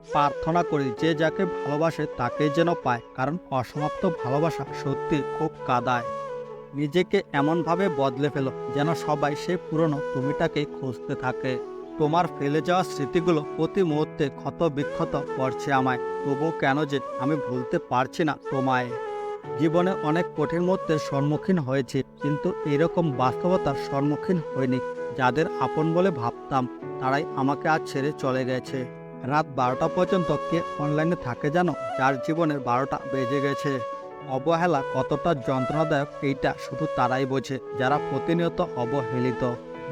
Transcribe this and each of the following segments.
প্রার্থনা করি যে যাকে ভালোবাসে তাকেই যেন পায়, কারণ অসমাপ্ত ভালোবাসা সত্যি খুব কাদায়। নিজেকে এমনভাবে বদলে ফেলো যেন সবাই সেই পুরনো তুমিটাকেই খুঁজতে থাকে। তোমার ফেলে যাওয়া স্মৃতিগুলো প্রতি মুহূর্তে ক্ষত বিক্ষত করছে আমায়, তবুও কেন যে আমি ভুলতে পারছি না তোমায়। জীবনে অনেক কঠিন মুহূর্তের সম্মুখীন হয়েছি, কিন্তু এরকম বাস্তবতার সম্মুখীন হইনি। যাদের আপন বলে ভাবতাম তারাই আমাকে আজ ছেড়ে চলে গেছে। রাত 12টা পর্যন্ত কে অনলাইনে থাকে জানো, যার জীবনের 12টা বেজে গেছে। অবহেলা কতটা যন্ত্রণাদায়ক এইটা শুধু তারাই বোঝে যারা প্রতিনিয়ত অবহেলিত।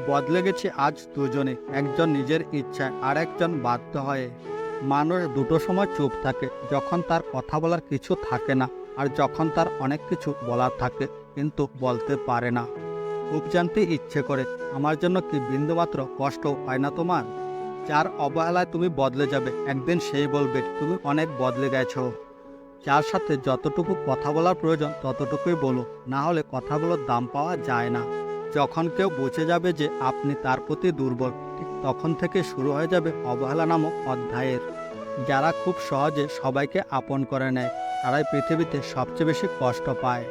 বদলে গেছে আজ দুজনে, একজন নিজের ইচ্ছায় আর একজন বাধ্য হয়ে। মানুষ দুটো সময় চুপ থাকে, যখন তার কথা বলার কিছু থাকে না, আর যখন তার অনেক কিছু বলার থাকে কিন্তু বলতে পারে না। খুব জানতে ইচ্ছে করে, আমার জন্য কি বিন্দুমাত্র কষ্ট হয় না তোমার? যার অবহেলায় তুমি বদলে যাবে, একদিন সেই বলবে তুমি অনেক বদলে গেছো। যার সাথে যতটুকু কথা বলার প্রয়োজন ততটুকুই বলো, না হলে কথাগুলোর দাম পাওয়া যায় না। যখন কেউ বুঝে যাবে যে আপনি তার প্রতি দুর্বল, ঠিক তখন থেকে শুরু হয়ে যাবে অবহেলা নামক অধ্যায়ের। যারা খুব সহজে সবাইকে আপন করে নেয়, তারাই পৃথিবীতে সবচেয়ে বেশি কষ্ট পায়।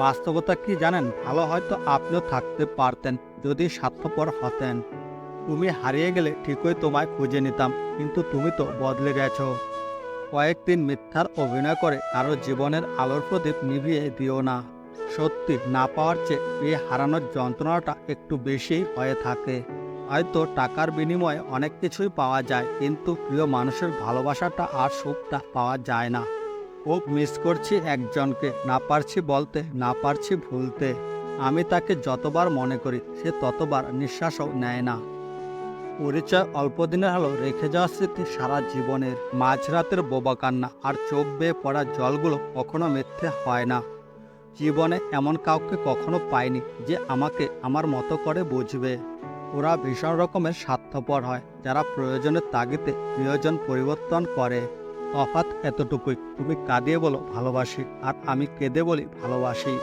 বাস্তবতা কি জানেন, ভালো হয়তো আপনিও থাকতে পারতেন যদি স্বার্থপর হতেন। তুমি হারিয়ে গেলে ঠিকই তোমায় খুঁজে নিতাম, কিন্তু তুমি তো বদলে গেছো। কয়েকদিন মিথ্যার অভিনয় করে কারো জীবনের আলোর প্রদীপ নিভিয়ে দিও না। সত্যি না পাওয়ার চেয়ে পেয়ে হারানোর যন্ত্রণাটা একটু বেশি হয়ে থাকে। হয়তো টাকার বিনিময়ে অনেক কিছুই পাওয়া যায়, কিন্তু প্রিয় মানুষের ভালোবাসাটা আর সুখটা পাওয়া যায় না। খুব মিস করছি একজনকে, না পারছি বলতে, না পারছি ভুলতে। আমি তাকে যতবার মনে করি সে ততবার নিঃশ্বাসও নেয় না। পরিচয় অল্প দিনের হলো, রেখে যাওয়া স্মৃতি সারা জীবনের। মাঝরাতের বোবা কান্না আর চোখ বেয়ে পড়া জলগুলো কখনো মিথ্যে হয় না। জীবনে এমন কাউকে কখনো পাইনি যে আমাকে আমার মতো করে বুঝবে। ওরা ভীষণ রকমের স্বার্থপর হয়, যারা প্রয়োজনের তাগিদে প্রিয়জন পরিবর্তন করে। তফাৎ এতটুকুই, তুমি কাঁদিয়ে বলো ভালোবাসি, আর আমি কেঁদে বলি ভালোবাসি।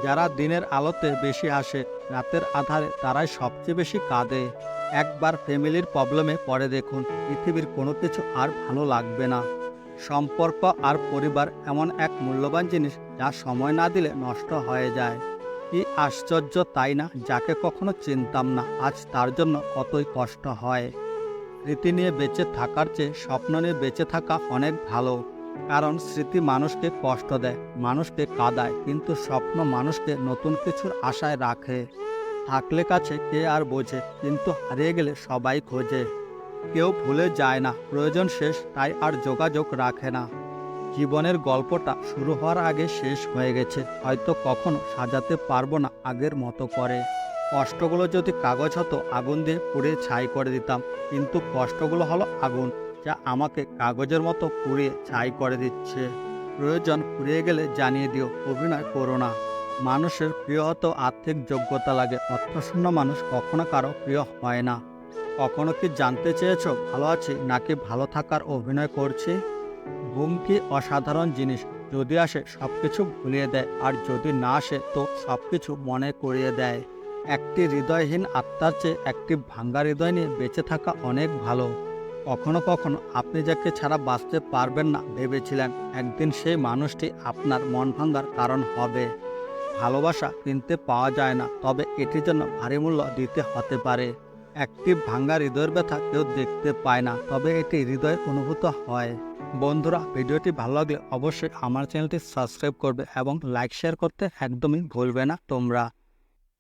যারা দিনের আলোতে বেশি হাসে, রাতের আধারে তারাই সবচেয়ে বেশি কাঁদে। একবার ফ্যামিলির প্রবলেমে পড়ে দেখুন, পৃথিবীর কোনো কিছু আর ভালো লাগবে না। সম্পর্ক আর পরিবার এমন এক মূল্যবান জিনিস যা সময় না দিলে নষ্ট হয়ে যায়। কি আশ্চর্য তাই না, যাকে কখনো চিনতাম না আজ তার জন্য কতই কষ্ট হয়। স্মৃতি নিয়ে বেঁচে থাকার চেয়ে স্বপ্ন নিয়ে বেঁচে থাকা অনেক ভালো। কারণ স্মৃতি মানুষকে কষ্ট দেয়, মানুষকে কাঁদায়, কিন্তু স্বপ্ন মানুষকে নতুন কিছুর আশায় রাখে। থাকলে কাছে কে আর বোঝে, কিন্তু হারিয়ে গেলে সবাই খোঁজে। কেউ ভুলে যায় না, প্রয়োজন শেষ তাই আর যোগাযোগ রাখে না। জীবনের গল্পটা শুরু হওয়ার আগে শেষ হয়ে গেছে, হয়তো কখনো সাজাতে পারবো না আগের মতো করে। কষ্টগুলো যদি কাগজ হতো, আগুন দিয়ে পুড়িয়ে ছাই করে দিতাম, কিন্তু কষ্টগুলো হলো আগুন, যা আমাকে কাগজের মতো পুড়িয়ে ছাই করে দিচ্ছে। প্রয়োজন ফুরিয়ে গেলে জানিয়ে দিও, অভিনয় করো না। মানুষের প্রিয় হতেও আর্থিক যোগ্যতা লাগে, অর্থশূন্য মানুষ কখনো কারো প্রিয় হয় না। কখনো কি জানতে চেয়েছো ভালো আছি নাকি ভালো থাকার অভিনয় করছি? ঘুম কি অসাধারণ জিনিস, যদি আসে সবকিছু ভুলিয়ে দেয়, আর যদি না আসে তো সবকিছু মনে করিয়ে দেয়। একটি হৃদয়হীন আত্মার চেয়ে একটি ভাঙ্গা হৃদয় নিয়ে বেঁচে থাকা অনেক ভালো। কখনো কখনো আপনি যাকে ছাড়া বাঁচতে পারবেন না ভেবেছিলেন, একদিন সেই মানুষটি আপনার মন ভাঙ্গার কারণ হবে। ভালোবাসা কিনতে পাওয়া যায় না, তবে এটির জন্য ভারী মূল্য দিতে হতে পারে। একটি ভাঙ্গা হৃদয়ের ব্যথা কেউ দেখতে পায় না, তবে এটি হৃদয়ে অনুভূত হয়। বন্ধুরা, ভিডিওটি ভালো লাগলে অবশ্যই আমার চ্যানেলটি সাবস্ক্রাইব করবে এবং লাইক শেয়ার করতে একদমই ভুলবে না তোমরা।